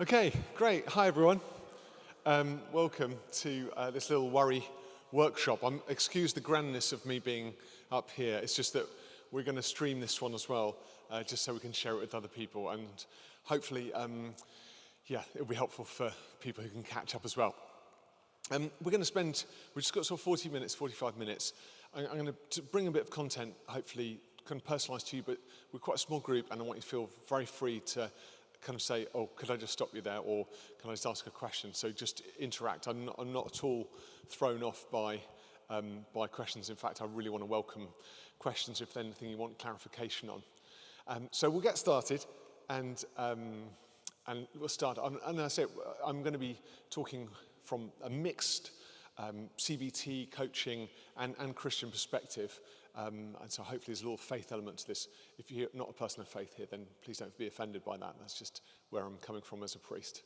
Okay, great. Hi, everyone. Welcome to this little worry workshop. Excuse the grandness of me being up here. It's just that we're going to stream this one as well, just so we can share it with other people. And hopefully, it'll be helpful for people who can catch up as well. We've just got sort of 40 minutes, 45 minutes. I'm going to bring a bit of content, hopefully kind of personalised to you, but we're quite a small group, and I want you to feel very free to kind of say, oh, could I just stop you there, or can I just ask a question? So just interact. I'm not at all thrown off by questions. In fact, I really want to welcome questions if there's anything you want clarification on. So we'll get started, and we'll start. And I say I'm going to be talking from a mixed CBT, coaching, and Christian perspective. And so hopefully there's a little faith element to this. If you're not a person of faith here, then please don't be offended by that. That's just where I'm coming from as a priest.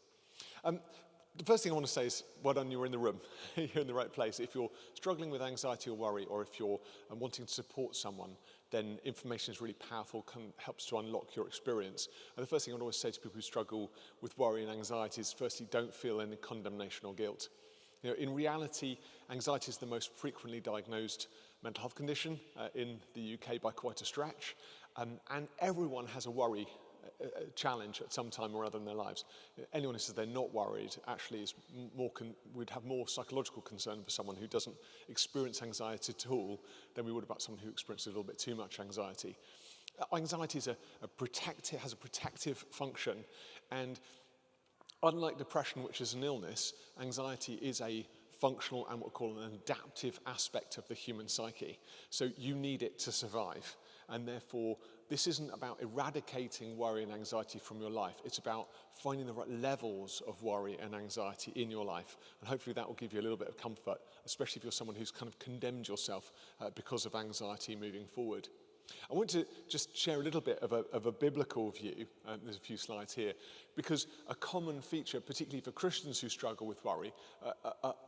The first thing I want to say is, well done, you're in the room. You're in the right place. If you're struggling with anxiety or worry, or if you're wanting to support someone, then information is really powerful, helps to unlock your experience. And the first thing I would always say to people who struggle with worry and anxiety is, firstly, don't feel any condemnation or guilt. You know, in reality, anxiety is the most frequently diagnosed mental health condition in the UK by quite a stretch, and everyone has a worry challenge at some time or other in their lives. Anyone who says they're not worried actually is would have more psychological concern for someone who doesn't experience anxiety at all than we would about someone who experiences a little bit too much anxiety. Anxiety is has a protective function, and unlike depression, which is an illness, anxiety is a functional and what we call an adaptive aspect of the human psyche. So you need it to survive. And therefore, this isn't about eradicating worry and anxiety from your life. It's about finding the right levels of worry and anxiety in your life. And hopefully that will give you a little bit of comfort, especially if you're someone who's kind of condemned yourself because of anxiety moving forward. I want to just share a little bit of a biblical view. There's a few slides here, because a common feature, particularly for Christians who struggle with worry,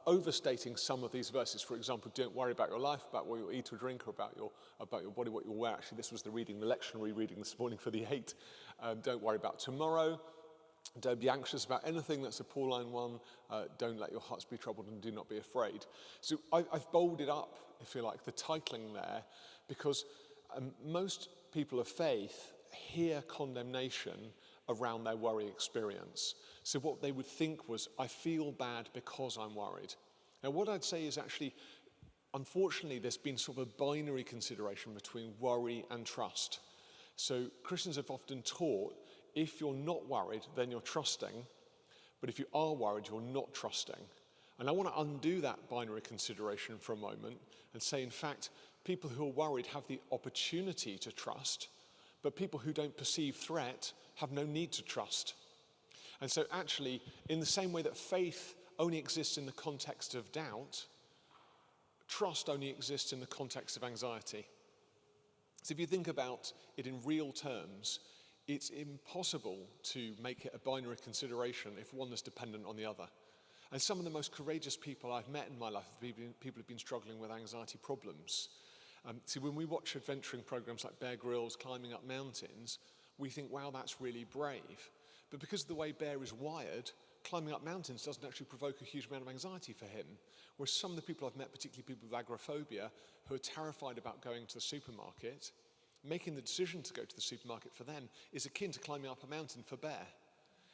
overstating some of these verses. For example, don't worry about your life, about what you'll eat or drink, or about your body, what you'll wear. Actually, this was the lectionary reading this morning for the 8. Don't worry about tomorrow. Don't be anxious about anything. That's a Pauline one. Don't let your hearts be troubled, and do not be afraid. So I've bolded up, if you like, the titling there, because most people of faith hear condemnation around their worry experience. So what they would think was, I feel bad because I'm worried. Now what I'd say is actually, unfortunately, there's been sort of a binary consideration between worry and trust. So Christians have often taught, if you're not worried, then you're trusting. But if you are worried, you're not trusting. And I want to undo that binary consideration for a moment and say, in fact, people who are worried have the opportunity to trust, but people who don't perceive threat have no need to trust. And so actually, in the same way that faith only exists in the context of doubt, trust only exists in the context of anxiety. So if you think about it in real terms, it's impossible to make it a binary consideration if one is dependent on the other. And some of the most courageous people I've met in my life have been people who've been struggling with anxiety problems. See, when we watch adventuring programs like Bear Grylls climbing up mountains, we think, wow, that's really brave. But because of the way Bear is wired, climbing up mountains doesn't actually provoke a huge amount of anxiety for him. Whereas some of the people I've met, particularly people with agoraphobia, who are terrified about going to the supermarket, making the decision to go to the supermarket for them is akin to climbing up a mountain for Bear.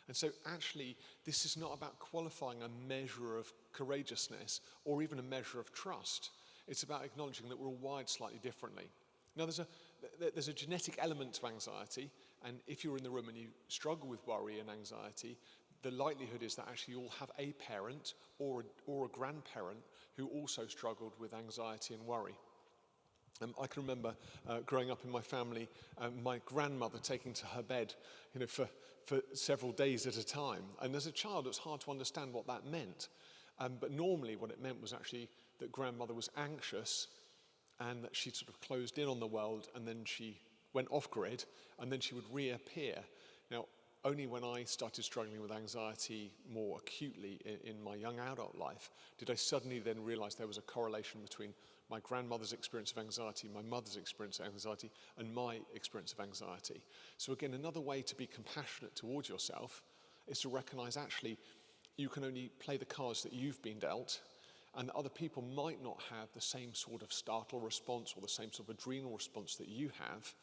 And so actually, this is not about qualifying a measure of courageousness or even a measure of trust. It's about acknowledging that we're all wired slightly differently. Now, there's a genetic element to anxiety, and if you're in the room and you struggle with worry and anxiety, the likelihood is that actually you'll have a parent or a grandparent who also struggled with anxiety and worry. I can remember growing up in my family, my grandmother taking to her bed, for several days at a time. And as a child, it's hard to understand what that meant. But normally what it meant was actually that grandmother was anxious and that she sort of closed in on the world, and then she went off grid, and then she would reappear. Now, only when I started struggling with anxiety more acutely in my young adult life did I suddenly then realize there was a correlation between my grandmother's experience of anxiety, my mother's experience of anxiety, and my experience of anxiety. So again, another way to be compassionate towards yourself is to recognize actually you can only play the cards that you've been dealt, and other people might not have the same sort of startle response or the same sort of adrenal response that you have.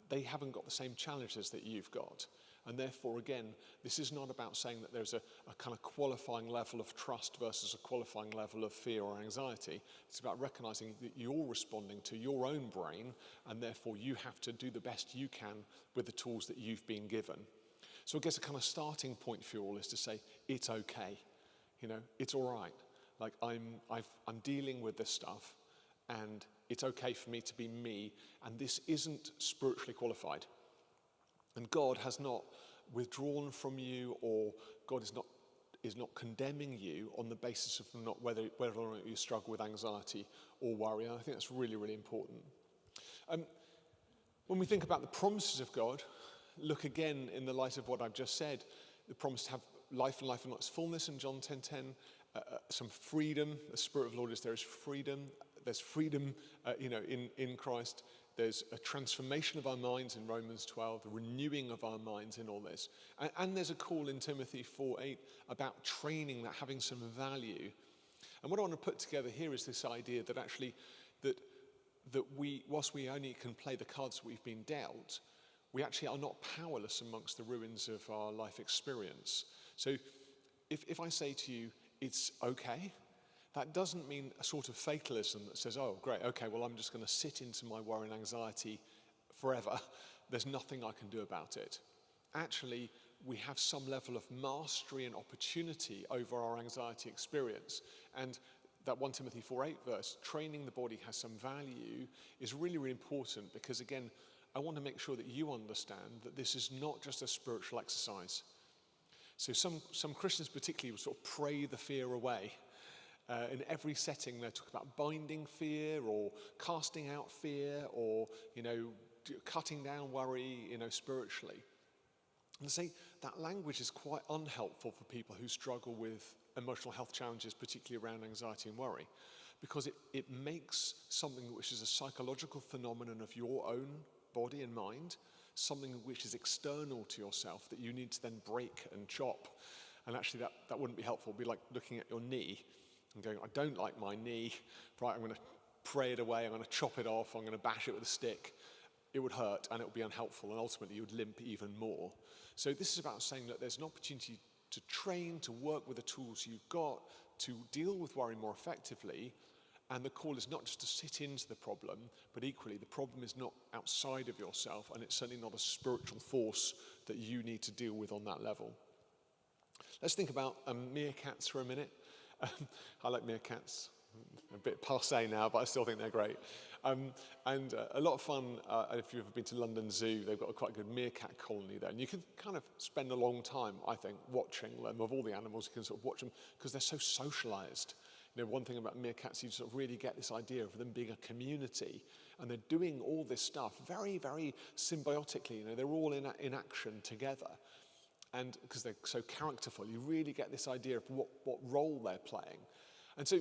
They haven't got the same challenges that you've got. And therefore, again, this is not about saying that there's a kind of qualifying level of trust versus a qualifying level of fear or anxiety. It's about recognizing that you're responding to your own brain, and therefore you have to do the best you can with the tools that you've been given. So I guess a kind of starting point for you all is to say, it's okay. It's all right. Like I'm dealing with this stuff, and it's okay for me to be me, and this isn't spiritually qualified. And God has not withdrawn from you, or God is not condemning you on the basis of whether or not you struggle with anxiety or worry. And I think that's really, really important. When we think about the promises of God, look again in the light of what I've just said, the promise to have life and life in its fullness in John 10:10, some freedom. The Spirit of the Lord is there is freedom. There's freedom, in Christ. There's a transformation of our minds in Romans 12, the renewing of our minds in all this. And there's a call in Timothy 4:8 about training, that having some value. And what I want to put together here is this idea that actually, that we, whilst we only can play the cards we've been dealt, we actually are not powerless amongst the ruins of our life experience. So if I say to you, it's okay, that doesn't mean a sort of fatalism that says, oh, great, okay, well, I'm just going to sit into my worry and anxiety forever. There's nothing I can do about it. Actually, we have some level of mastery and opportunity over our anxiety experience. And that 1 Timothy 4:8 verse, training the body has some value, is really, really important because, again, I want to make sure that you understand that this is not just a spiritual exercise. So some Christians particularly will sort of pray the fear away. In every setting, they talk about binding fear or casting out fear or, cutting down worry, spiritually. And I say that language is quite unhelpful for people who struggle with emotional health challenges, particularly around anxiety and worry, because it makes something which is a psychological phenomenon of your own body and mind, something which is external to yourself that you need to then break and chop. And actually that wouldn't be helpful. It'd be like looking at your knee and going, I don't like my knee, right, I'm going to pray it away, I'm going to chop it off, I'm going to bash it with a stick. It would hurt and it would be unhelpful, and ultimately you would limp even more. So this is about saying that there's an opportunity to train, to work with the tools you've got, to deal with worry more effectively, and the call is not just to sit into the problem, but equally the problem is not outside of yourself, and it's certainly not a spiritual force that you need to deal with on that level. Let's think about meerkats for a minute. I like meerkats. A bit passé now, but I still think they're great. And a lot of fun, if you've ever been to London Zoo, they've got a quite good meerkat colony there. And you can kind of spend a long time, I think, watching them. Of all the animals, you can sort of watch them because they're so socialized. One thing about meerkats, you sort of really get this idea of them being a community. And they're doing all this stuff very, very symbiotically. They're all in action together. And because they're so characterful, you really get this idea of what role they're playing. And so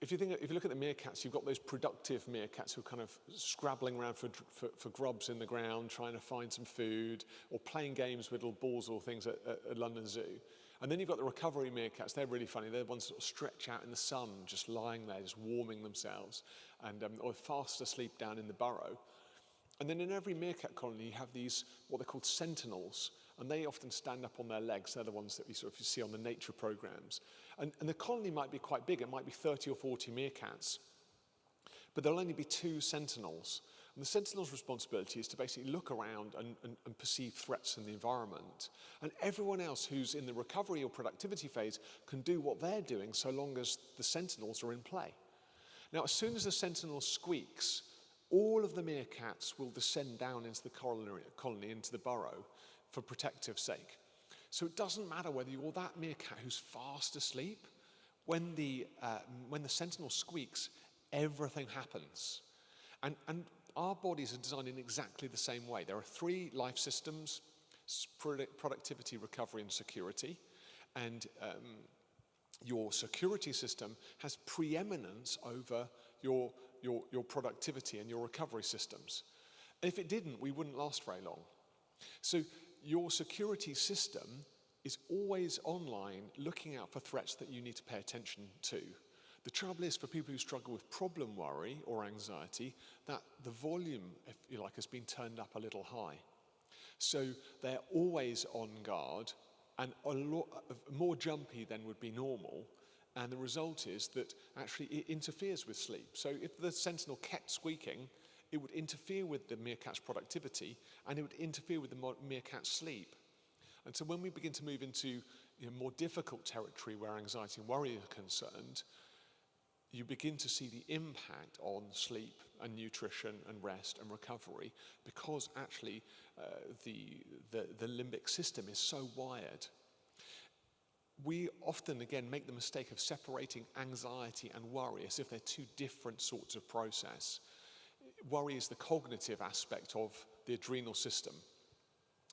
if you look at the meerkats, you've got those productive meerkats who are kind of scrabbling around for grubs in the ground, trying to find some food, or playing games with little balls or things at London Zoo. And then you've got the recovery meerkats. They're really funny. They're the ones that sort of stretch out in the sun, just lying there, just warming themselves, and or fast asleep down in the burrow. And then in every meerkat colony, you have these, what they're called sentinels, and they often stand up on their legs. They're the ones that you see on the nature programs. And the colony might be quite big. It might be 30 or 40 meerkats, but there'll only be 2 sentinels. And the sentinel's responsibility is to basically look around and perceive threats in the environment. And everyone else who's in the recovery or productivity phase can do what they're doing so long as the sentinels are in play. Now, as soon as the sentinel squeaks, all of the meerkats will descend down into the colony, into the burrow, for protective sake. So it doesn't matter whether you're that meerkat who's fast asleep. When the sentinel squeaks, everything happens. And our bodies are designed in exactly the same way. There are 3 life systems: productivity, recovery, and security. And your security system has preeminence over your productivity and your recovery systems. And if it didn't, we wouldn't last very long. So your security system is always online looking out for threats that you need to pay attention to. The trouble is, for people who struggle with problem worry or anxiety, that the volume, if you like, has been turned up a little high. So they're always on guard and a lot more jumpy than would be normal. And the result is that actually it interferes with sleep. So if the sentinel kept squeaking, it would interfere with the meerkat's productivity and it would interfere with the meerkat's sleep. And so when we begin to move into more difficult territory where anxiety and worry are concerned, you begin to see the impact on sleep and nutrition and rest and recovery, because actually the limbic system is so wired. We often, again, make the mistake of separating anxiety and worry as if they're two different sorts of process. Worry is the cognitive aspect of the adrenal system.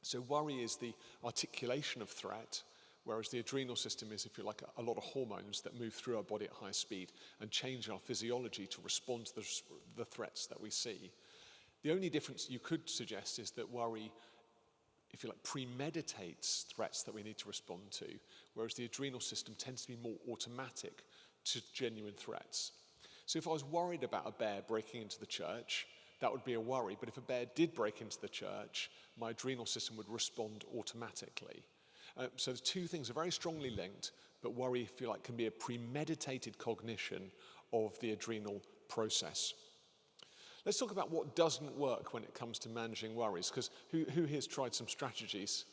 So worry is the articulation of threat, whereas the adrenal system is, if you like, a lot of hormones that move through our body at high speed and change our physiology to respond to the threats that we see. The only difference you could suggest is that worry, if you like, premeditates threats that we need to respond to, whereas the adrenal system tends to be more automatic to genuine threats. So if I was worried about a bear breaking into the church, that would be a worry. But if a bear did break into the church, my adrenal system would respond automatically. So the two things are very strongly linked, but worry, if you like, can be a premeditated cognition of the adrenal process. Let's talk about what doesn't work when it comes to managing worries, because who here's tried some strategies?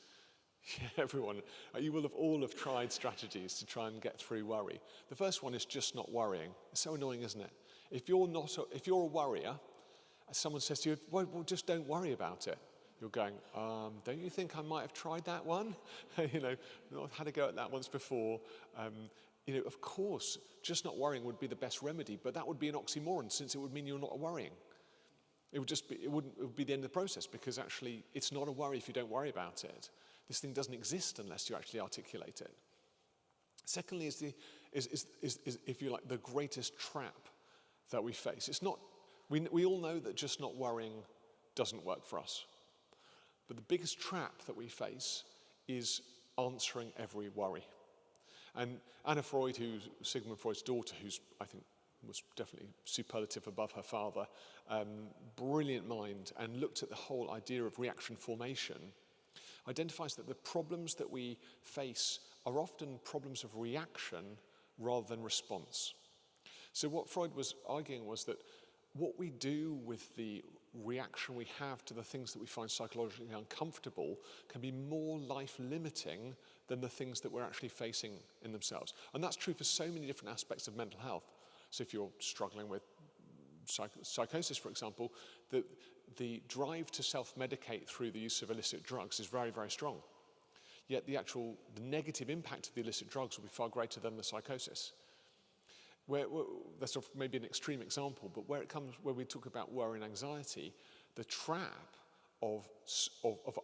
Yeah, everyone. You will have all have tried strategies to try and get through worry. The first one is just not worrying. It's so annoying, isn't it? If you're a worrier, someone says to you, well, just don't worry about it. You're going, don't you think I might have tried that one? I've had a go at that once before. Of course, just not worrying would be the best remedy, but that would be an oxymoron, since it would mean you're not worrying. It would be the end of the process, because actually it's not a worry if you don't worry about it. This thing doesn't exist unless you actually articulate it. Secondly, is if you like, the greatest trap that we face. It's not. We all know that just not worrying doesn't work for us. But the biggest trap that we face is answering every worry. And Anna Freud, who's Sigmund Freud's daughter, who's, I think, was definitely superlative above her father, brilliant mind, and looked at the whole idea of reaction formation, identifies that the problems that we face are often problems of reaction rather than response. So what Freud was arguing was that what we do with the reaction we have to the things that we find psychologically uncomfortable can be more life-limiting than the things that we're actually facing in themselves. And that's true for so many different aspects of mental health. So if you're struggling with psychosis, for example, the drive to self-medicate through the use of illicit drugs is very, very strong. Yet the negative impact of the illicit drugs will be far greater than the psychosis. That's sort of maybe an extreme example, but where we talk about worry and anxiety, the trap of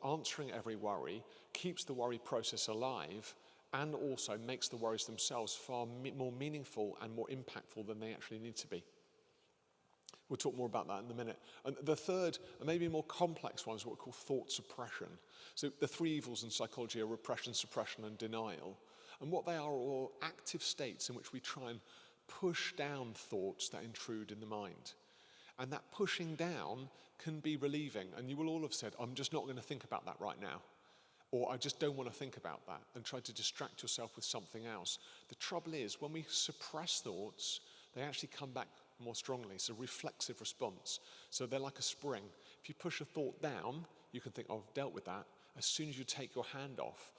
answering every worry keeps the worry process alive and also makes the worries themselves far more meaningful and more impactful than they actually need to be. We'll talk more about that in a minute. And the third, and maybe more complex one, is what we call thought suppression. So the three evils in psychology are repression, suppression, and denial. And what they are all active states in which we try and push down thoughts that intrude in the mind. And that pushing down can be relieving. And you will all have said, I'm just not going to think about that right now. Or I just don't want to think about that, and try to distract yourself with something else. The trouble is, when we suppress thoughts, they actually come back more strongly. It's a reflexive response. So they're like a spring. If you push a thought down, you can think, oh, I've dealt with that. As soon as you take your hand off,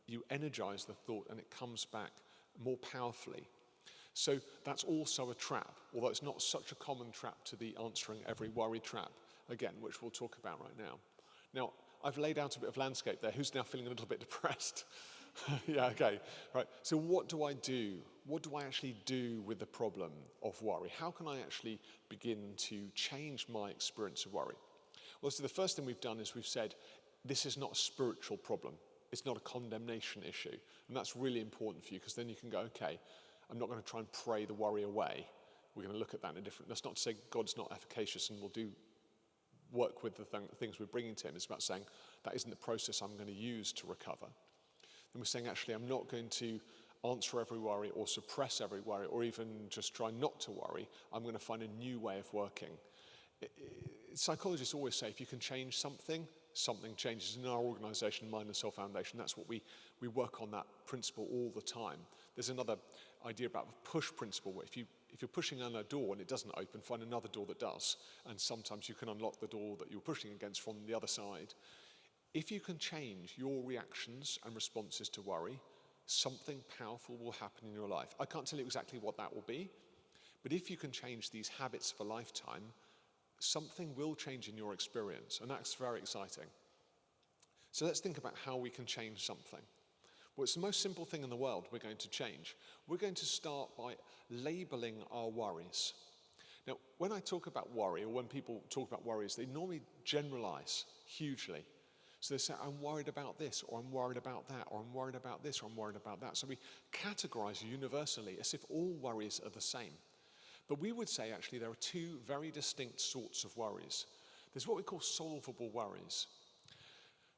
you energize the thought and it comes back more powerfully. So that's also a trap, although it's not such a common trap to the answering every worry trap, again, which we'll talk about right now. Now, I've laid out a bit of landscape there. Who's now feeling a little bit depressed? Yeah, okay. Right. So what do I do? What do I actually do with the problem of worry? How can I actually begin to change my experience of worry? Well, so the first thing we've done is we've said, this is not a spiritual problem. It's not a condemnation issue. And that's really important for you, because then you can go, okay, I'm not going to try and pray the worry away. We're going to look at that in a different... That's not to say God's not efficacious and will do work with the things we're bringing to him. It's about saying that isn't the process I'm going to use to recover. then we're saying, actually, I'm not going to answer every worry or suppress every worry or even just try not to worry. I'm going to find a new way of working. Psychologists always say if you can change something, something changes. In our organization, Mind and Soul Foundation, that's what we work on, that principle all the time. There's another idea about the push principle, where if you're pushing on a door and it doesn't open, find another door that does. And sometimes you can unlock the door that you're pushing against from the other side. If you can change your reactions and responses to worry, something powerful will happen in your life. I can't tell you exactly what that will be, but if you can change these habits of a lifetime, something will change in your experience, and that's very exciting. So let's think about how we can change something. Well, it's the most simple thing in the world we're going to change. We're going to start by labeling our worries. Now, when I talk about worry, or when people talk about worries, they normally generalize hugely. So they say, I'm worried about this, or I'm worried about that, or I'm worried about this, or I'm worried about that. So we categorize universally as if all worries are the same. But we would say, actually, there are two very distinct sorts of worries. There's what we call solvable worries.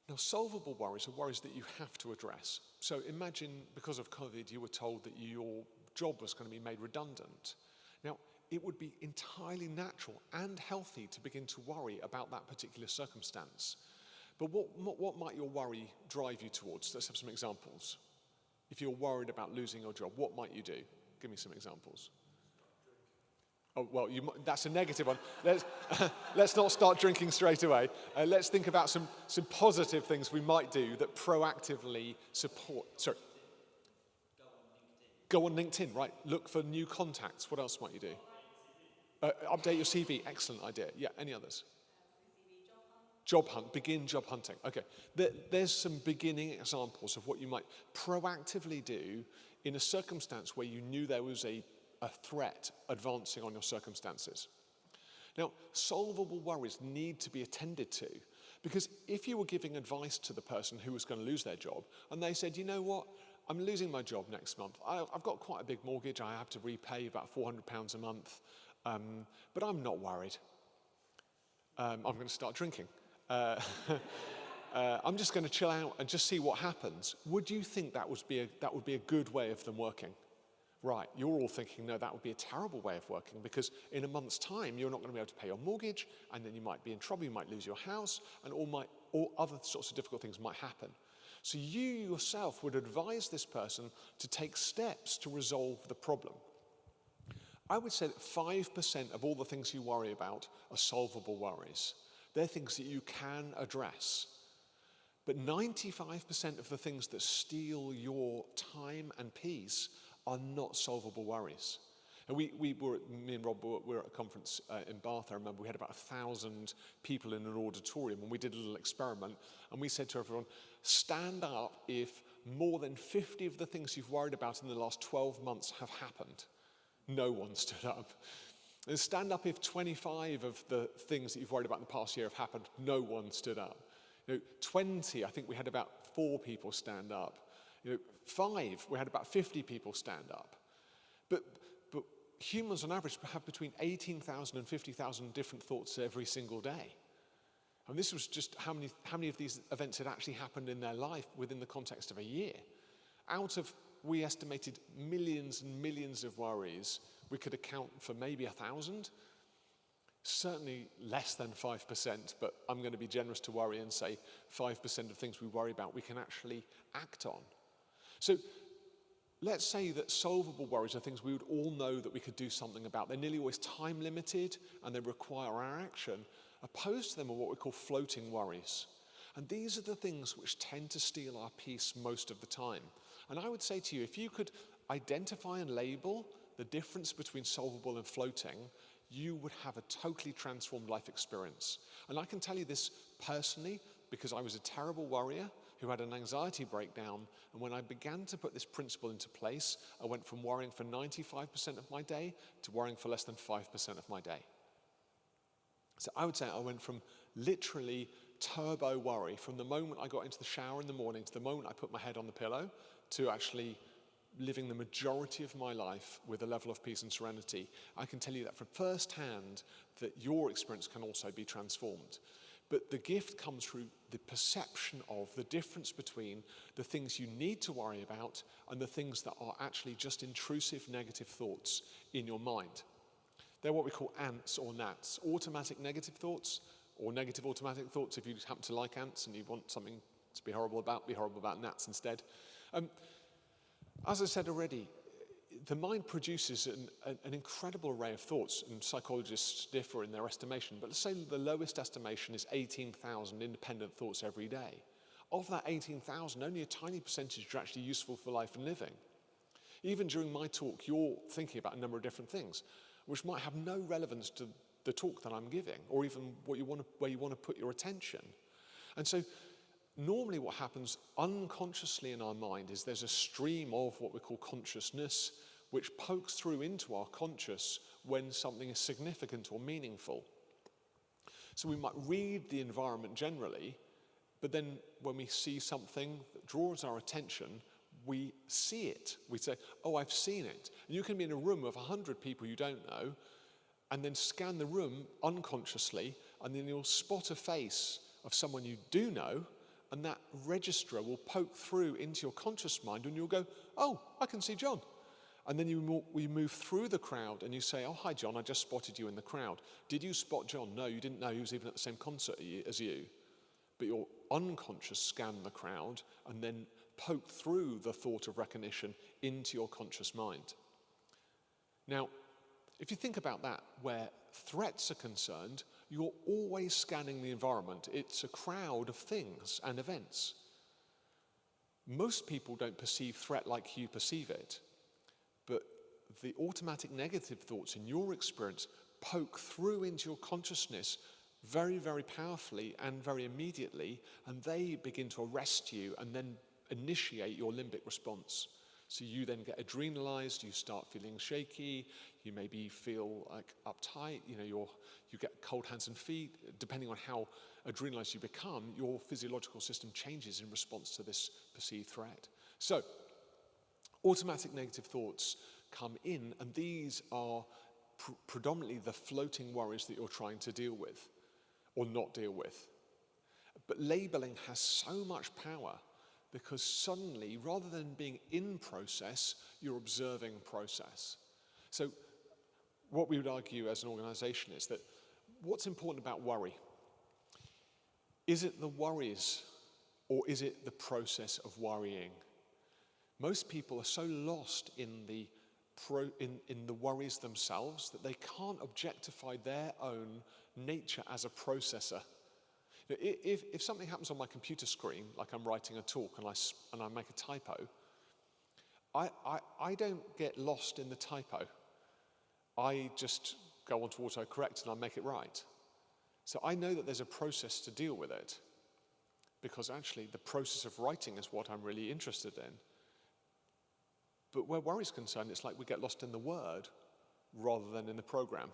Now, solvable worries are worries that you have to address. So imagine, because of COVID, you were told that your job was going to be made redundant. Now, it would be entirely natural and healthy to begin to worry about that particular circumstance. But what might your worry drive you towards? Let's have some examples. If you're worried about losing your job, what might you do? Give me some examples. Oh, well, that's a negative one. Let's not start drinking straight away. Let's think about some positive things we might do that proactively support. Sorry. Go on LinkedIn, right? Look for new contacts. What else might you do? Update your CV. Excellent idea. Yeah, any others? Job hunt, begin job hunting. Okay, there's some beginning examples of what you might proactively do in a circumstance where you knew there was a threat advancing on your circumstances. Now, solvable worries need to be attended to, because if you were giving advice to the person who was going to lose their job, and they said, you know what, I'm losing my job next month. I've got quite a big mortgage. I have to repay about £400 a month, but I'm not worried. I'm going to start drinking. I'm just going to chill out and just see what happens. Would you think that would be a good way of them working? Right, you're all thinking, no, that would be a terrible way of working, because in a month's time, you're not going to be able to pay your mortgage, and then you might be in trouble, you might lose your house, and all other sorts of difficult things might happen. So you yourself would advise this person to take steps to resolve the problem. I would say that 5% of all the things you worry about are solvable worries. They're things that you can address. But 95% of the things that steal your time and peace are not solvable worries. And me and Rob were at a conference in Bath. I remember we had about 1,000 people in an auditorium, and we did a little experiment. And we said to everyone, stand up if more than 50 of the things you've worried about in the last 12 months have happened. No one stood up. And stand up if 25 of the things that you've worried about in the past year have happened. No one stood up. 20, I think we had about 4 people stand up. 5, we had about 50 people stand up. But humans on average have between 18,000 and 50,000 different thoughts every single day. And this was just how many of these events had actually happened in their life within the context of a year. Out of, we estimated, millions and millions of worries, we could account for maybe 1,000. Certainly less than 5%, but I'm going to be generous to worry and say 5% of things we worry about we can actually act on. So let's say that solvable worries are things we would all know that we could do something about. They're nearly always time limited and they require our action. Opposed to them are what we call floating worries. And these are the things which tend to steal our peace most of the time. And I would say to you, if you could identify and label the difference between solvable and floating, you would have a totally transformed life experience. And I can tell you this personally, because I was a terrible worrier who had an anxiety breakdown, and when I began to put this principle into place, I went from worrying for 95% of my day to worrying for less than 5% of my day. So I would say I went from literally turbo worry from the moment I got into the shower in the morning to the moment I put my head on the pillow to actually living the majority of my life with a level of peace and serenity. I can tell you that from first hand that your experience can also be transformed. But the gift comes through the perception of the difference between the things you need to worry about and the things that are actually just intrusive negative thoughts in your mind. They're what we call ants or gnats, automatic negative thoughts or negative automatic thoughts. If you happen to like ants and you want something to be horrible about gnats instead. As I said already, the mind produces an incredible array of thoughts, and psychologists differ in their estimation, but let's say the lowest estimation is 18,000 independent thoughts every day. Of that 18,000, only a tiny percentage are actually useful for life and living. Even during my talk, you're thinking about a number of different things, which might have no relevance to the talk that I'm giving, or even where you want to put your attention. And so normally what happens unconsciously in our mind is there's a stream of what we call consciousness which pokes through into our conscious when something is significant or meaningful. So we might read the environment generally, but then when we see something that draws our attention, we see it. We say, oh, I've seen it. And you can be in a room of 100 people you don't know, and then scan the room unconsciously, and then you'll spot a face of someone you do know, and that registrar will poke through into your conscious mind, and you'll go, oh, I can see John. And then you move through the crowd, and you say, oh, hi, John, I just spotted you in the crowd. Did you spot John? No, you didn't know he was even at the same concert as you. But your unconscious scanned the crowd and then poked through the thought of recognition into your conscious mind. Now, if you think about that, where threats are concerned, you're always scanning the environment. It's a crowd of things and events. Most people don't perceive threat like you perceive it, but the automatic negative thoughts in your experience poke through into your consciousness very, very powerfully and very immediately, and they begin to arrest you and then initiate your limbic response. So you then get adrenalized, you start feeling shaky, you maybe feel like uptight, you get cold hands and feet. Depending on how adrenalized you become, your physiological system changes in response to this perceived threat. So, automatic negative thoughts come in, and these are predominantly the floating worries that you're trying to deal with or not deal with. But labeling has so much power because suddenly, rather than being in process, you're observing process. So what we would argue as an organization is that what's important about worry? Is it the worries or is it the process of worrying? Most people are so lost in the worries themselves that they can't objectify their own nature as a processor. If something happens on my computer screen, like I'm writing a talk and I make a typo, I don't get lost in the typo. I just go on to autocorrect and I make it right. So I know that there's a process to deal with it, because actually the process of writing is what I'm really interested in. But where worry is concerned, it's like we get lost in the word rather than in the program.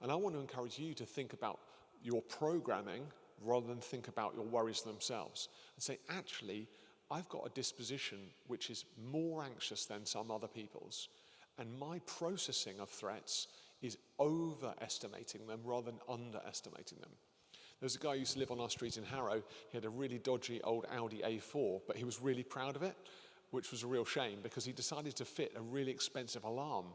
And I want to encourage you to think about your programming rather than think about your worries themselves. And say, actually, I've got a disposition which is more anxious than some other people's. And my processing of threats is overestimating them rather than underestimating them. There was a guy who used to live on our street in Harrow. He had a really dodgy old Audi A4, but he was really proud of it, which was a real shame because he decided to fit a really expensive alarm.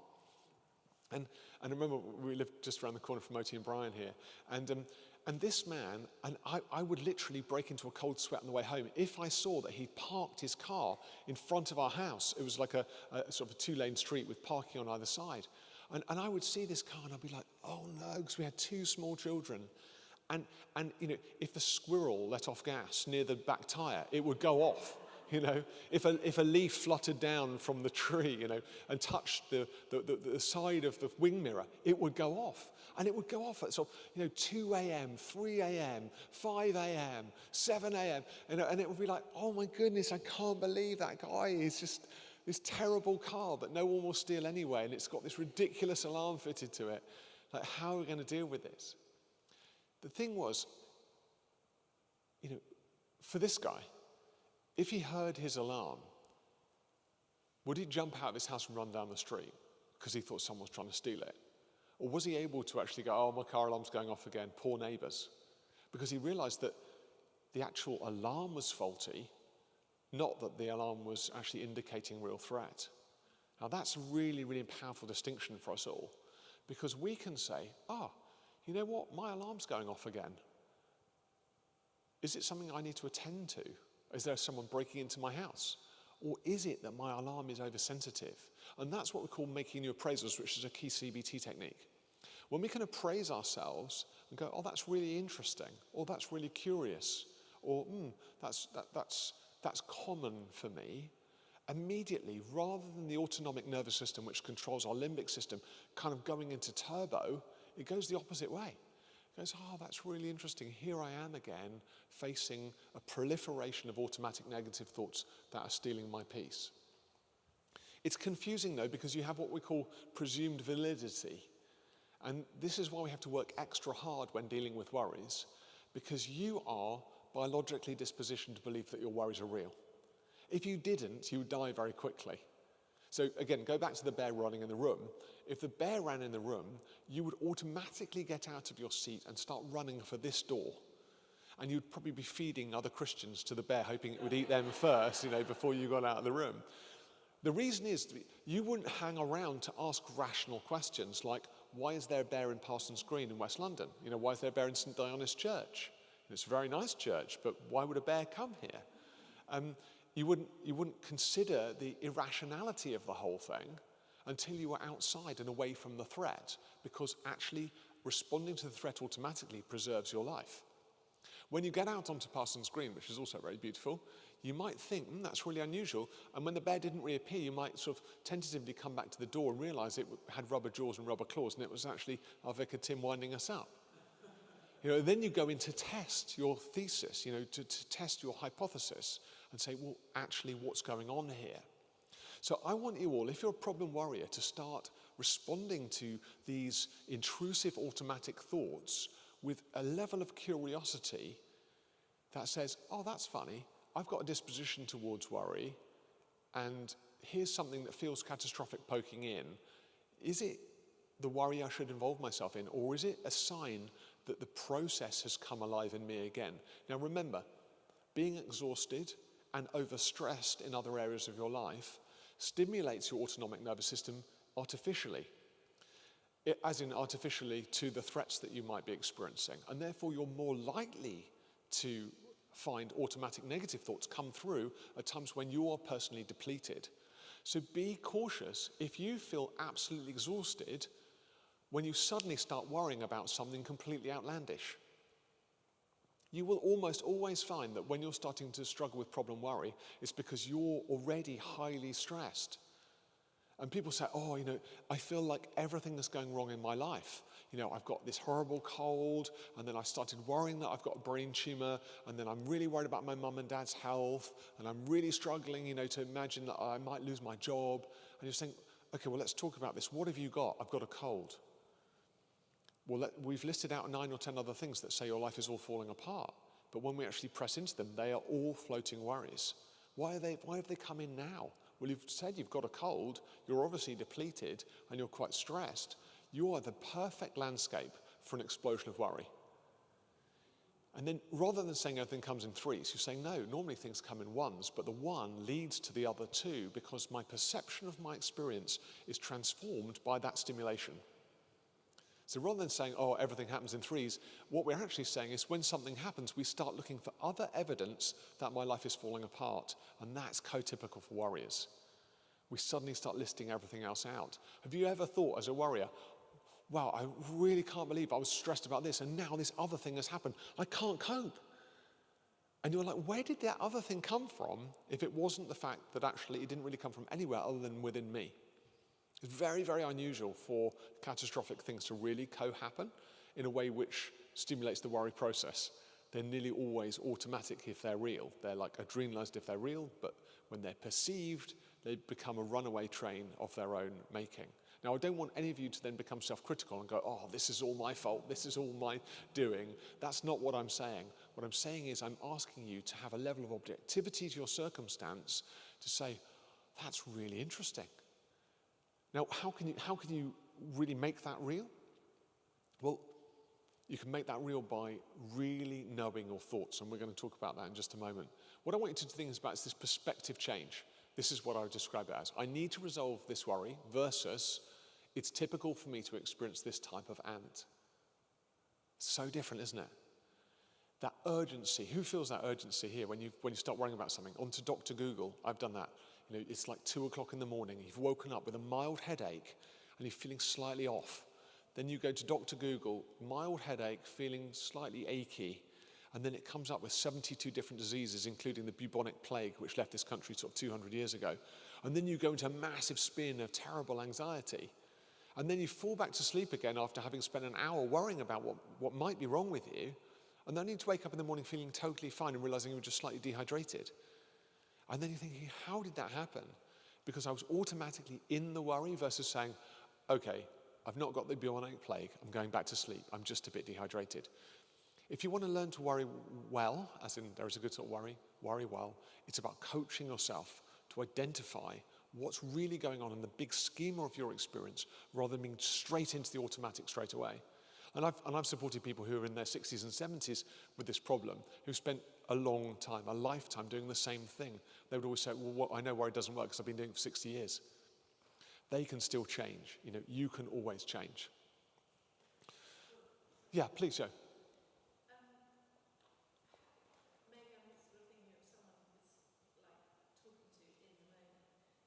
And I remember we lived just around the corner from Moti and Brian here, and this man, and I would literally break into a cold sweat on the way home if I saw that he parked his car in front of our house. It was like a sort of a two-lane street with parking on either side. And I would see this car and I'd be like, oh no, because we had two small children. And if a squirrel let off gas near the back tire, it would go off. If a leaf fluttered down from the tree, and touched the side of the wing mirror, it would go off. And it would go off at 2 a.m., 3 a.m., 5 a.m., 7 a.m. And it would be like, oh my goodness, I can't believe that guy is just this terrible car that no one will steal anyway, and it's got this ridiculous alarm fitted to it. Like, how are we going to deal with this? The thing was, for this guy, if he heard his alarm, would he jump out of his house and run down the street because he thought someone was trying to steal it? Or was he able to actually go, oh, my car alarm's going off again, poor neighbours? because he realized that the actual alarm was faulty, not that the alarm was actually indicating real threat. Now that's a really, really powerful distinction for us all, because we can say, you know what, my alarm's going off again. Is it something I need to attend to? Is there someone breaking into my house? Or is it that my alarm is oversensitive? And that's what we call making new appraisals, which is a key CBT technique. When we can appraise ourselves and go, oh, that's really interesting, or that's really curious, or that's common for me, immediately, rather than the autonomic nervous system, which controls our limbic system, kind of going into turbo, it goes the opposite way. It goes, oh, that's really interesting. Here I am again, facing a proliferation of automatic negative thoughts that are stealing my peace. It's confusing, though, because you have what we call presumed validity. And this is why we have to work extra hard when dealing with worries, because you are biologically dispositioned to believe that your worries are real. If you didn't, you would die very quickly. So again, go back to the bear running in the room. If the bear ran in the room, you would automatically get out of your seat and start running for this door. And you'd probably be feeding other Christians to the bear, hoping it would eat them first, before you got out of the room. The reason is that you wouldn't hang around to ask rational questions like, why is there a bear in Parsons Green in West London? Why is there a bear in St. Dionysus Church? It's a very nice church, but why would a bear come here? You wouldn't consider the irrationality of the whole thing until you were outside and away from the threat, because actually responding to the threat automatically preserves your life. When you get out onto Parsons Green, which is also very beautiful, you might think, that's really unusual. And when the bear didn't reappear, you might sort of tentatively come back to the door and realize it had rubber jaws and rubber claws, and it was actually our vicar Tim winding us up. Then you go in to test your thesis, to test your hypothesis and say, well, actually, what's going on here? So I want you all, if you're a problem worrier, to start responding to these intrusive automatic thoughts with a level of curiosity that says, oh, that's funny. I've got a disposition towards worry, and here's something that feels catastrophic poking in. Is it the worry I should involve myself in, or is it a sign that the process has come alive in me again? Now remember, being exhausted and overstressed in other areas of your life stimulates your autonomic nervous system artificially, as in artificially to the threats that you might be experiencing. And therefore you're more likely to find automatic negative thoughts come through at times when you are personally depleted. So be cautious if you feel absolutely exhausted when you suddenly start worrying about something completely outlandish. You will almost always find that when you're starting to struggle with problem worry, it's because you're already highly stressed. And people say, I feel like everything is going wrong in my life. I've got this horrible cold, and then I started worrying that I've got a brain tumor, and then I'm really worried about my mum and dad's health, and I'm really struggling, to imagine that I might lose my job. And you're saying, okay, well, let's talk about this. What have you got? I've got a cold. Well, we've listed out 9 or 10 other things that say your life is all falling apart. But when we actually press into them, they are all floating worries. Why have they come in now? Well, you've said you've got a cold, you're obviously depleted, and you're quite stressed. You are the perfect landscape for an explosion of worry. And then rather than saying everything comes in threes, you're saying, no, normally things come in ones, but the one leads to the other two because my perception of my experience is transformed by that stimulation. So rather than saying, oh, everything happens in threes, what we're actually saying is when something happens, we start looking for other evidence that my life is falling apart. And that's co-typical for worriers. We suddenly start listing everything else out. Have you ever thought as a worrier, wow, I really can't believe I was stressed about this, and now this other thing has happened. I can't cope. And you're like, where did that other thing come from if it wasn't the fact that actually it didn't really come from anywhere other than within me? It's very, very unusual for catastrophic things to really co-happen in a way which stimulates the worry process. They're nearly always automatic if they're real. They're like adrenalized if they're real, but when they're perceived, they become a runaway train of their own making. Now, I don't want any of you to then become self-critical and go, oh, this is all my fault, this is all my doing. That's not what I'm saying. What I'm saying is I'm asking you to have a level of objectivity to your circumstance to say, that's really interesting. Now, how can you really make that real? Well, You can make that real by really knowing your thoughts, and we're going to talk about that in just a moment. What I want you to think about is this perspective change. This is what I would describe it as. I need to resolve this worry versus it's typical for me to experience this type of ant. So different, isn't it? That urgency. Who feels that urgency here when you start worrying about something? On to Dr. Google. I've done that. You know, it's like 2 o'clock in the morning. You've woken up with a mild headache and you're feeling slightly off. Then you go to Dr. Google, mild headache, feeling slightly achy, and then it comes up with 72 different diseases, including the bubonic plague, which left this country sort of 200 years ago. And then you go into a massive spin of terrible anxiety. And then you fall back to sleep again after having spent an hour worrying about what might be wrong with you, and then you need to wake up in the morning feeling totally fine and realizing you were just slightly dehydrated. And then you're thinking, how did that happen? Because I was automatically in the worry versus saying, okay, I've not got the bubonic plague, I'm going back to sleep, I'm just a bit dehydrated. If you want to learn to worry well, as in there is a good sort of worry well, it's about coaching yourself to identify what's really going on in the big schema of your experience rather than being straight into the automatic straight away. And I've supported people who are in their 60s and 70s with this problem, who spent a long time, a lifetime doing the same thing. They would always say, well, I know worry doesn't work because I've been doing it for 60 years. They can still change. You know, you can always change. Yeah, please, Joe. Maybe I'm sort of thinking of someone that's like talking to in the moment.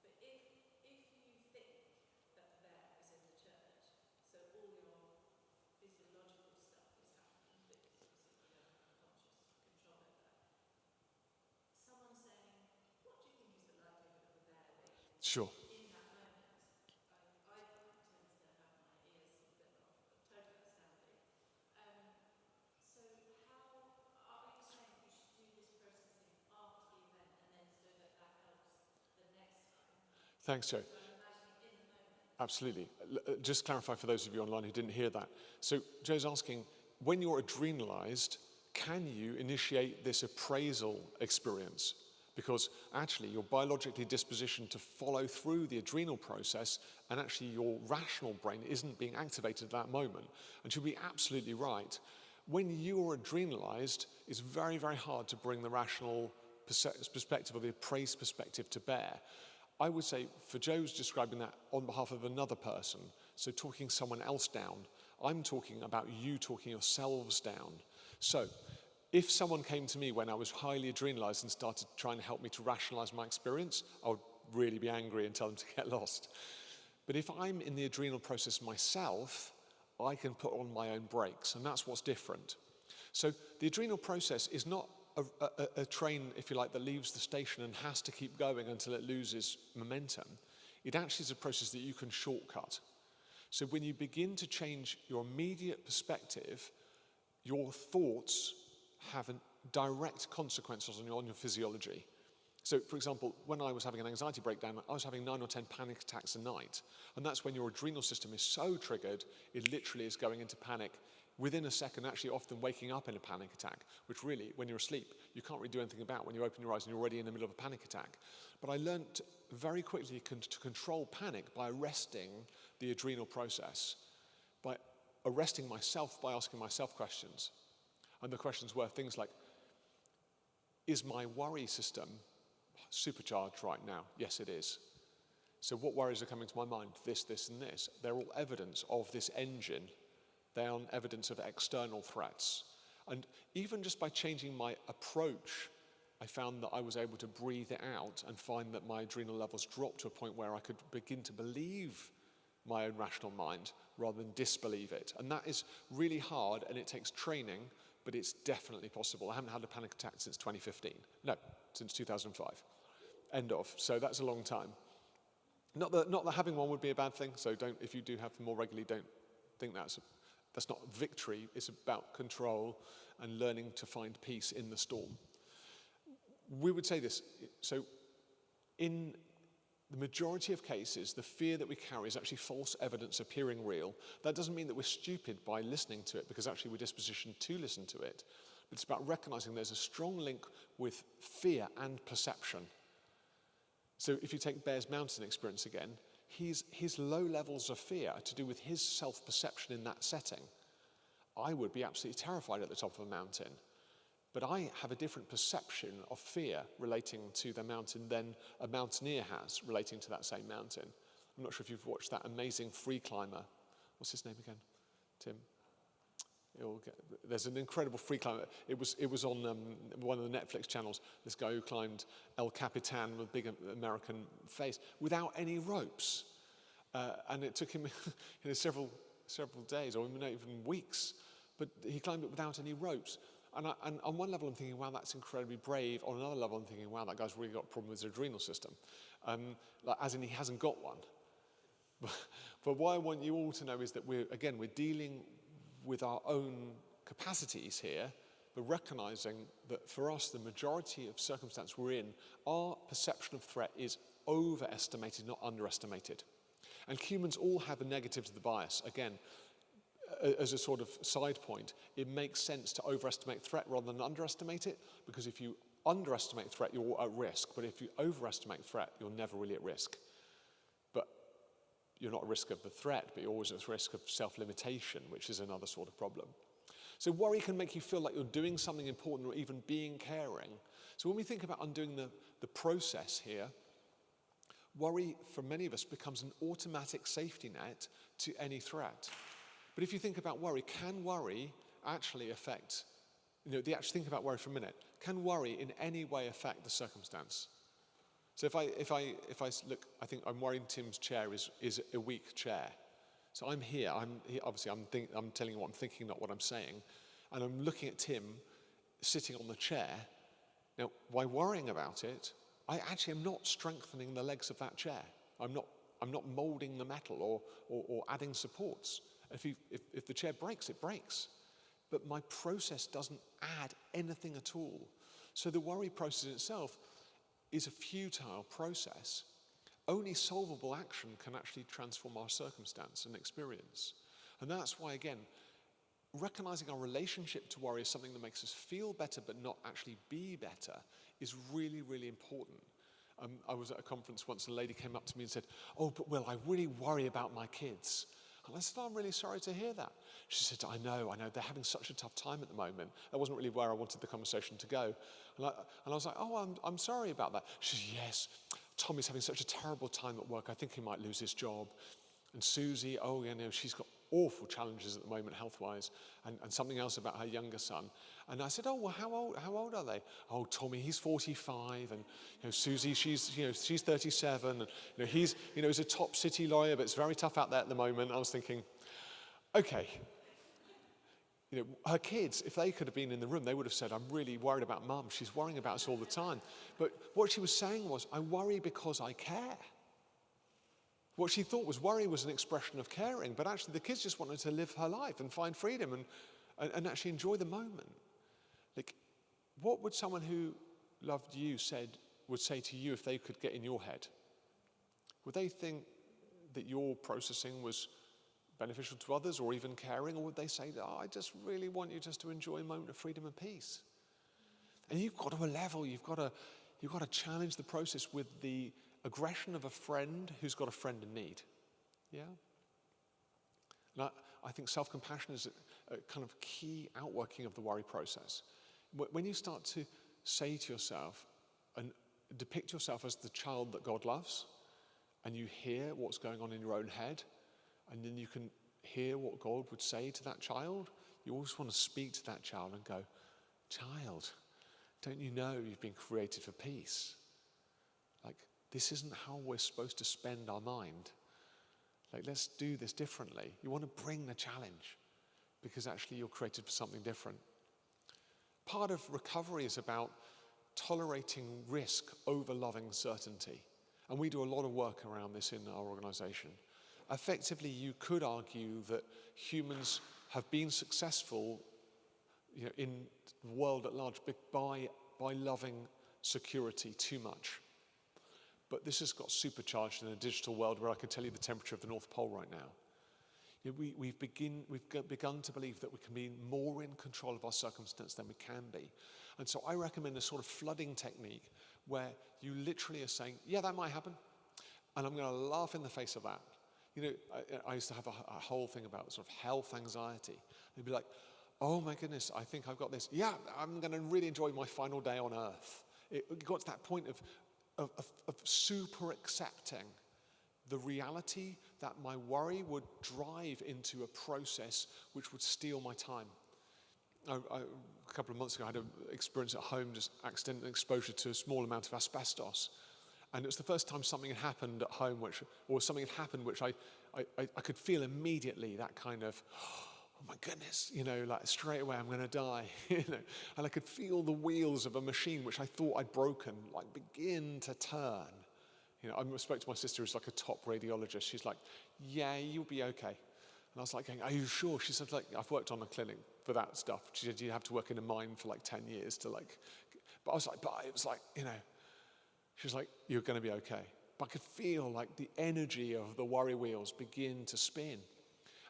But if you think that there is in the church, so all your physiological stuff is happening, but obviously you don't have conscious control over that. Someone saying, what do you think is the likelihood of a bear being Sure. in that moment? I tend to have my ears a bit off, but totally understandably. So how are you saying that you should do this processing after the event and then so that helps the next time? Thanks, Joe. So I'm imagining in the moment. Absolutely. Just clarify for those of you online who didn't hear that. So Joe's asking, when you're adrenalized, can you initiate this appraisal experience? Because actually you're biologically dispositioned to follow through the adrenal process, and actually your rational brain isn't being activated at that moment. And she'll be absolutely right. When you're adrenalized, it's very, very hard to bring the rational perspective or the appraised perspective to bear. I would say, for Joe's describing that on behalf of another person, so talking someone else down, I'm talking about you talking yourselves down. So, if someone came to me when I was highly adrenalized and started trying to help me to rationalize my experience, I would really be angry and tell them to get lost. But if I'm in the adrenal process myself, I can put on my own brakes, and that's what's different. So the adrenal process is not a train, if you like, that leaves the station and has to keep going until it loses momentum. It actually is a process that you can shortcut. So when you begin to change your immediate perspective, your thoughts have direct consequences on your physiology. So, for example, when I was having an anxiety breakdown, I was having 9 or 10 panic attacks a night. And that's when your adrenal system is so triggered, it literally is going into panic within a second, actually often waking up in a panic attack, which really, when you're asleep, you can't really do anything about when you open your eyes and you're already in the middle of a panic attack. But I learned very quickly to control panic by arresting the adrenal process, by arresting myself by asking myself questions. And the questions were things like, is my worry system supercharged right now? Yes, it is. So what worries are coming to my mind? This, this, and this. They're all evidence of this engine. They are evidence of external threats. And even just by changing my approach, I found that I was able to breathe it out and find that my adrenal levels dropped to a point where I could begin to believe my own rational mind rather than disbelieve it. And that is really hard, and it takes training, but it's definitely possible. I haven't had a panic attack since 2015. No, since 2005. End of. So that's a long time. Not that having one would be a bad thing, so if you do have them more regularly, don't think that's not victory. It's about control and learning to find peace in the storm. We would say this, so in the majority of cases, the fear that we carry is actually false evidence appearing real. That doesn't mean that we're stupid by listening to it, because actually we're dispositioned to listen to it. But it's about recognizing there's a strong link with fear and perception. So if you take Bear's mountain experience again, his low levels of fear are to do with his self-perception in that setting. I would be absolutely terrified at the top of a mountain. But I have a different perception of fear relating to the mountain than a mountaineer has relating to that same mountain. I'm not sure if you've watched that amazing free climber. What's his name again? Tim? There's an incredible free climber. It was on one of the Netflix channels. This guy who climbed El Capitan with a big American face without any ropes. And it took him several days, or not even weeks. But he climbed it without any ropes. And on one level I'm thinking, wow, that's incredibly brave. On another level I'm thinking, wow, that guy's really got a problem with his adrenal system. As in he hasn't got one. But what I want you all to know is that we're dealing with our own capacities here, but recognizing that for us, the majority of circumstance we're in, our perception of threat is overestimated, not underestimated. And humans all have a negative to the bias. Again, as a sort of side point, it makes sense to overestimate threat rather than underestimate it, because if you underestimate threat, you're at risk. But if you overestimate threat, you're never really at risk. But you're not at risk of the threat, but you're always at risk of self-limitation, which is another sort of problem. So worry can make you feel like you're doing something important or even being caring. So when we think about undoing the process here, worry for many of us becomes an automatic safety net to any threat. But if you think about worry, can worry actually affect, actually think about worry for a minute. Can worry in any way affect the circumstance? So if I look, I think I'm worrying Tim's chair is a weak chair. So I'm here. Obviously I'm telling you what I'm thinking, not what I'm saying, and I'm looking at Tim sitting on the chair. Now, by worrying about it, I actually am not strengthening the legs of that chair. I'm not moulding the metal or adding supports. If the chair breaks, it breaks. But my process doesn't add anything at all. So the worry process itself is a futile process. Only solvable action can actually transform our circumstance and experience. And that's why, again, recognizing our relationship to worry as something that makes us feel better but not actually be better is really, really important. I was at a conference once, and a lady came up to me and said, "Oh, but Will, I really worry about my kids." And I said, "I'm really sorry to hear that." She said, I know, they're having such a tough time at the moment. That wasn't really where I wanted the conversation to go. And I was like, "Oh, I'm sorry about that." She said, "Yes, Tommy's having such a terrible time at work. I think he might lose his job. And Susie, she's got awful challenges at the moment health-wise, and something else about her younger son." And I said, "Oh, well, how old are they?" "Oh, Tommy, he's 45, and Susie, she's 37, and he's a top city lawyer, but it's very tough out there at the moment." I was thinking, okay, her kids, if they could have been in the room, they would have said, "I'm really worried about Mum. She's worrying about us all the time." But what she was saying was, "I worry because I care." What she thought was worry was an expression of caring, but actually the kids just wanted to live her life and find freedom and actually enjoy the moment. Like, what would someone who loved you would say to you if they could get in your head? Would they think that your processing was beneficial to others or even caring, or would they say that, "Oh, I just really want you just to enjoy a moment of freedom and peace"? And you've got to level, you've got to challenge the process with the aggression of a friend who's got a friend in need. Yeah? And I think self-compassion is a kind of key outworking of the worry process. When you start to say to yourself and depict yourself as the child that God loves, and you hear what's going on in your own head, and then you can hear what God would say to that child, you always want to speak to that child and go, "Child, don't you know you've been created for peace? Like, this isn't how we're supposed to spend our mind. Like, let's do this differently." You want to bring the challenge because actually you're created for something different. Part of recovery is about tolerating risk over loving certainty. And we do a lot of work around this in our organization. Effectively, you could argue that humans have been successful in the world at large by loving security too much. But this has got supercharged in a digital world where I can tell you the temperature of the North Pole right now. We've begun to believe that we can be more in control of our circumstance than we can be. And so I recommend a sort of flooding technique where you literally are saying, "Yeah, that might happen, and I'm going to laugh in the face of that." You know, I used to have a whole thing about sort of health anxiety. They'd be like, oh my goodness, I think I've got this. Yeah, I'm going to really enjoy my final day on earth. It got to that point of super accepting the reality that my worry would drive into a process which would steal my time. A couple of months ago, I had an experience at home, just accidental exposure to a small amount of asbestos. And it was the first time something had happened at home, which I could feel immediately that kind of, oh my goodness, you know, like straight away I'm going to die, you know. And I could feel the wheels of a machine which I thought I'd broken, like begin to turn. You know, I spoke to my sister who's like a top radiologist. She's like, yeah, you'll be okay. And I was like, are you sure? She said, like, I've worked on a clinic for that stuff. She said, you have to work in a mine for like 10 years to like, but I was like, but it was like, you know, she was like, you're going to be okay. But I could feel like the energy of the worry wheels begin to spin.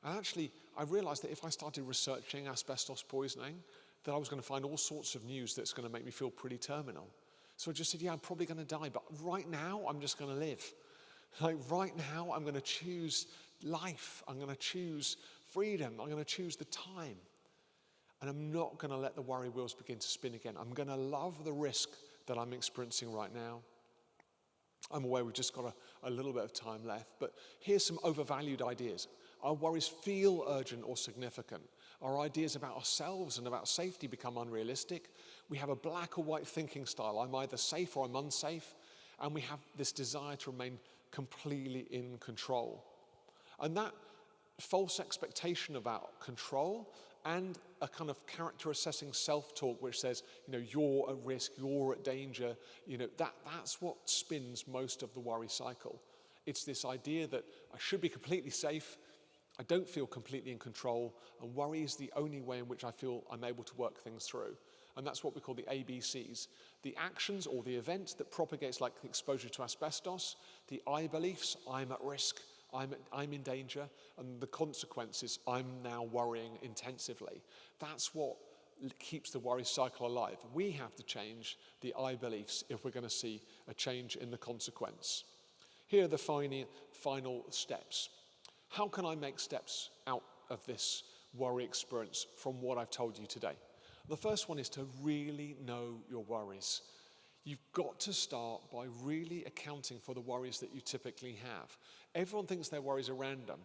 And actually, I realized that if I started researching asbestos poisoning, that I was going to find all sorts of news that's going to make me feel pretty terminal. So I just said, yeah, I'm probably going to die, but right now, I'm just going to live. Like right now, I'm going to choose life. I'm going to choose freedom. I'm going to choose the time. And I'm not going to let the worry wheels begin to spin again. I'm going to love the risk that I'm experiencing right now. I'm aware we've just got a little bit of time left, but here's some overvalued ideas. Our worries feel urgent or significant. Our ideas about ourselves and about safety become unrealistic. We have a black or white thinking style. I'm either safe or I'm unsafe. And we have this desire to remain completely in control. And that false expectation about control and a kind of character assessing self-talk which says, you know, you're at risk, you're at danger, you know, that's what spins most of the worry cycle. It's this idea that I should be completely safe, I don't feel completely in control, and worry is the only way in which I feel I'm able to work things through. And that's what we call the ABCs. The actions or the event that propagates like the exposure to asbestos, the I beliefs, I'm at risk, I'm in danger, and the consequences, I'm now worrying intensively. That's what keeps the worry cycle alive. We have to change the I beliefs if we're going to see a change in the consequence. Here are the final steps. How can I make steps out of this worry experience from what I've told you today? The first one is to really know your worries. You've got to start by really accounting for the worries that you typically have. Everyone thinks their worries are random,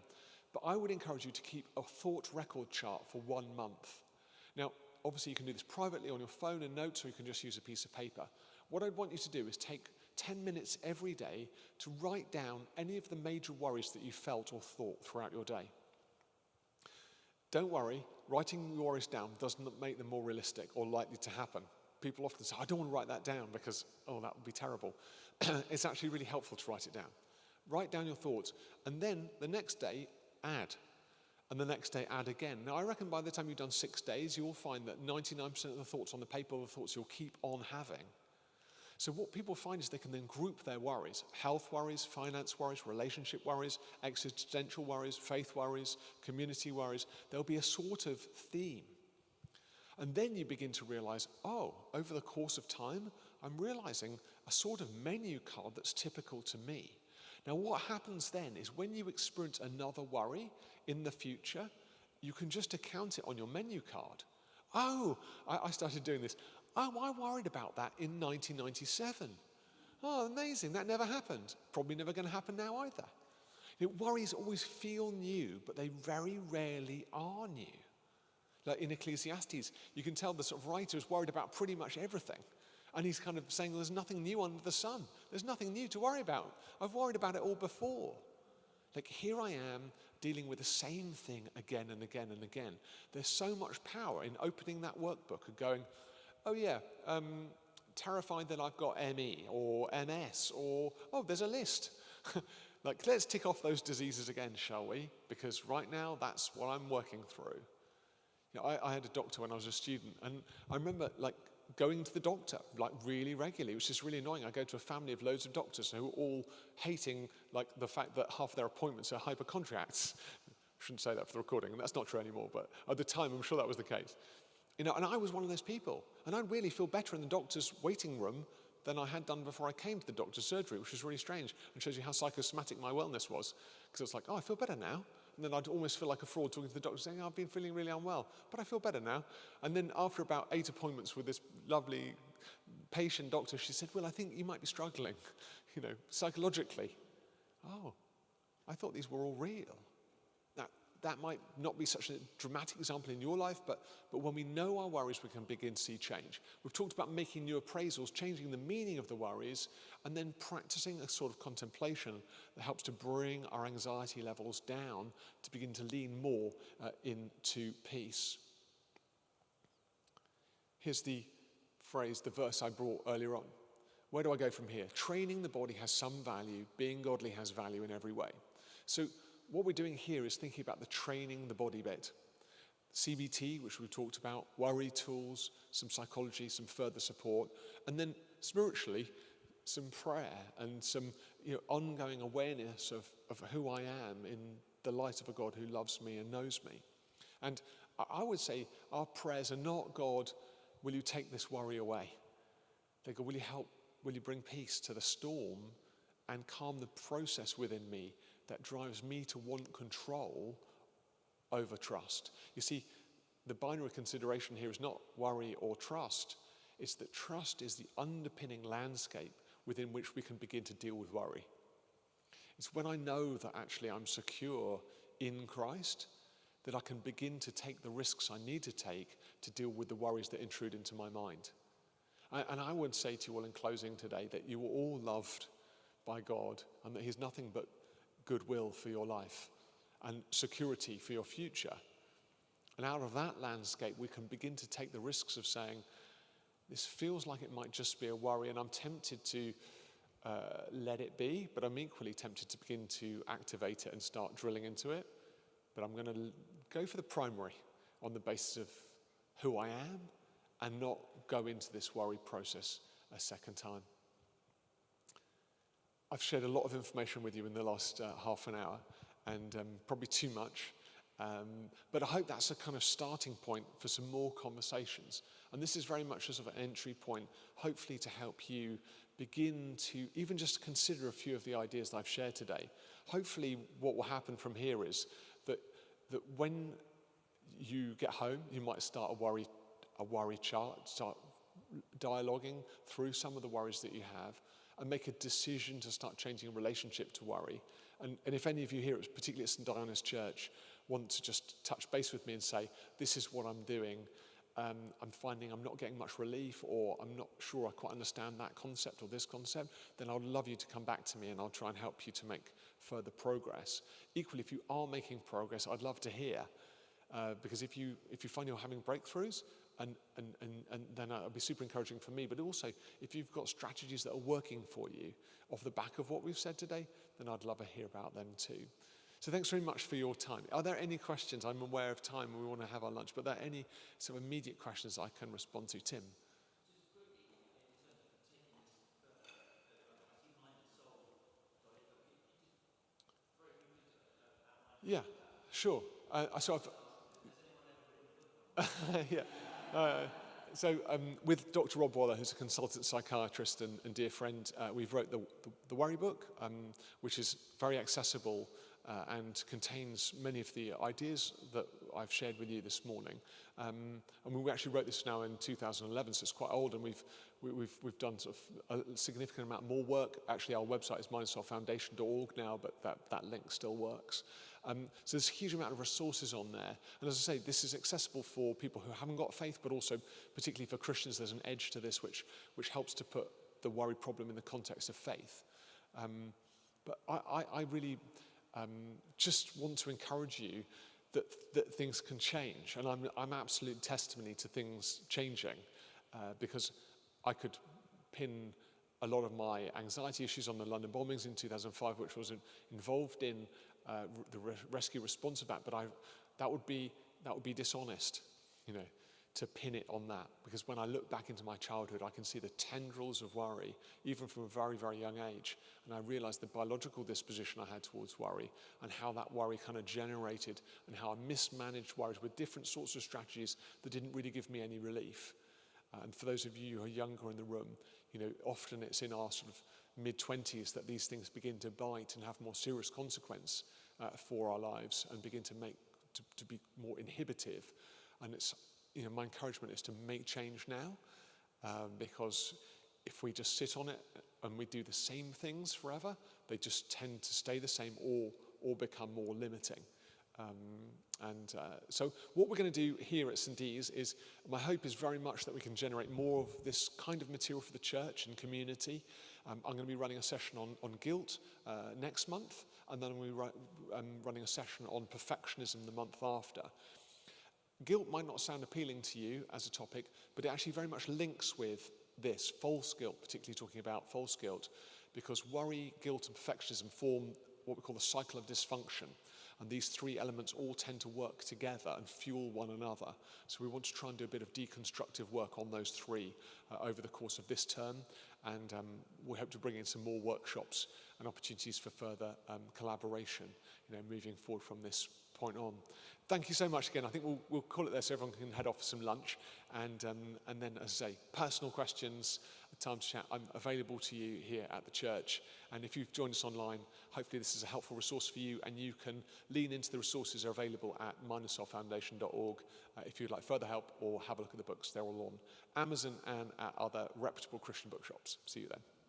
but I would encourage you to keep a thought record chart for 1 month. Now, obviously you can do this privately on your phone and notes, or you can just use a piece of paper. What I'd want you to do is take 10 minutes every day to write down any of the major worries that you felt or thought throughout your day. Don't worry, writing your worries down doesn't make them more realistic or likely to happen. People often say, I don't want to write that down because, oh, that would be terrible. It's actually really helpful to write it down. Write down your thoughts, and then the next day, add. And the next day, add again. Now, I reckon by the time you've done 6 days, you'll find that 99% of the thoughts on the paper are the thoughts you'll keep on having. So what people find is they can then group their worries: health worries, finance worries, relationship worries, existential worries, faith worries, community worries. There'll be a sort of theme. And then you begin to realize, oh, over the course of time, I'm realizing a sort of menu card that's typical to me. Now, what happens then is when you experience another worry in the future, you can just account it on your menu card. Oh, I started doing this. Oh, I worried about that in 1997. Oh, amazing, that never happened. Probably never going to happen now either. Worries always feel new, but they very rarely are new. Like in Ecclesiastes, you can tell the sort of writer is worried about pretty much everything. And he's kind of saying, there's nothing new under the sun. There's nothing new to worry about. I've worried about it all before. Like, here I am dealing with the same thing again and again and again. There's so much power in opening that workbook and going, oh yeah, terrified that I've got ME or MS or, oh, there's a list. Like, let's tick off those diseases again, shall we? Because right now, that's what I'm working through. You know, I had a doctor when I was a student, and I remember, like, going to the doctor, like, really regularly. It was just really annoying. I go to a family of loads of doctors who are all hating, like, the fact that half their appointments are hypochondriacs. I shouldn't say that for the recording, and that's not true anymore, but at the time, I'm sure that was the case. You know, and I was one of those people, and I'd really feel better in the doctor's waiting room than I had done before I came to the doctor's surgery, which was really strange and shows you how psychosomatic my wellness was. Because it's like, oh, I feel better now. And then I'd almost feel like a fraud talking to the doctor saying, oh, I've been feeling really unwell, but I feel better now. And then after about 8 appointments with this lovely patient doctor, she said, well, I think you might be struggling, psychologically. Oh, I thought these were all real. Now, that might not be such a dramatic example in your life, but when we know our worries, we can begin to see change. We've talked about making new appraisals, changing the meaning of the worries, and then practicing a sort of contemplation that helps to bring our anxiety levels down to begin to lean more into peace. Here's the phrase, the verse I brought earlier on. Where do I go from here? Training the body has some value. Being godly has value in every way. So what we're doing here is thinking about the training the body bit. CBT, which we've talked about, worry tools, some psychology, some further support, and then spiritually, some prayer and some ongoing awareness of who I am in the light of a God who loves me and knows me. And I would say our prayers are not, God, will you take this worry away? They go, will you help? Will you bring peace to the storm and calm the process within me that drives me to want control over trust? You see, the binary consideration here is not worry or trust. It's that trust is the underpinning landscape within which we can begin to deal with worry. It's when I know that actually I'm secure in Christ that I can begin to take the risks I need to take to deal with the worries that intrude into my mind. And I would say to you all in closing today that you are all loved by God and that He's nothing but goodwill for your life and security for your future. And out of that landscape, we can begin to take the risks of saying, this feels like it might just be a worry, and I'm tempted to let it be, but I'm equally tempted to begin to activate it and start drilling into it. But I'm going to go for the primary on the basis of who I am and not go into this worry process a second time. I've shared a lot of information with you in the last half an hour, and probably too much. But I hope that's a kind of starting point for some more conversations. And this is very much a sort of an entry point, hopefully to help you begin to even just consider a few of the ideas that I've shared today. Hopefully what will happen from here is that when you get home, you might start a worry chart, start dialoguing through some of the worries that you have, and make a decision to start changing a relationship to worry. And if any of you here, particularly at St. Diana's Church, want to just touch base with me and say, this is what I'm doing, I'm finding I'm not getting much relief, or I'm not sure I quite understand that concept or this concept, then I'd love you to come back to me and I'll try and help you to make further progress. Equally, if you are making progress, I'd love to hear, because if you find you're having breakthroughs, and then it'll be super encouraging for me. But also, if you've got strategies that are working for you off the back of what we've said today, then I'd love to hear about them too. So thanks very much for your time. Are there any questions? I'm aware of time and we want to have our lunch, but are there any sort of immediate questions I can respond to? Tim? Yeah, sure. Yeah. With Dr. Rob Waller, who's a consultant psychiatrist and dear friend, we've wrote the Worry book, which is very accessible and contains many of the ideas that I've shared with you this morning. And we actually wrote this now in 2011, so it's quite old, and we've done sort of a significant amount more work. Actually, our website is mindandsoulfoundation.org now, but that link still works. So there's a huge amount of resources on there. And as I say, this is accessible for people who haven't got faith, but also particularly for Christians, there's an edge to this which helps to put the worry problem in the context of faith. But I really just want to encourage you that things can change. And I'm absolute testimony to things changing, because I could pin a lot of my anxiety issues on the London bombings in 2005, which was involved in the rescue response of that, but that would be dishonest, to pin it on that, because when I look back into my childhood, I can see the tendrils of worry, even from a very, very young age, and I realize the biological disposition I had towards worry, and how that worry kind of generated, and how I mismanaged worries with different sorts of strategies that didn't really give me any relief. And for those of you who are younger in the room, often it's in our sort of mid-20s that these things begin to bite and have more serious consequence for our lives and begin to be more inhibitive. And it's, my encouragement is to make change now, because if we just sit on it and we do the same things forever, they just tend to stay the same or become more limiting. So what we're going to do here at St. D's is, my hope is very much that we can generate more of this kind of material for the church and community. I'm going to be running a session on guilt next month, and then I'm running a session on perfectionism the month after. Guilt might not sound appealing to you as a topic, but it actually very much links with this, false guilt, particularly talking about false guilt, because worry, guilt and perfectionism form what we call the cycle of dysfunction. And these three elements all tend to work together and fuel one another. So we want to try and do a bit of deconstructive work on those three over the course of this term. And we hope to bring in some more workshops and opportunities for further collaboration, moving forward from this point on. Thank you so much again. I think we'll call it there so everyone can head off for some lunch. And then, as I say, personal questions, time to chat, I'm available to you here at the church. And if you've joined us online, hopefully this is a helpful resource for you, and you can lean into the resources that are available at minusselffoundation.org if you'd like further help or have a look at the books. They're all on Amazon and at other reputable Christian bookshops. See you then.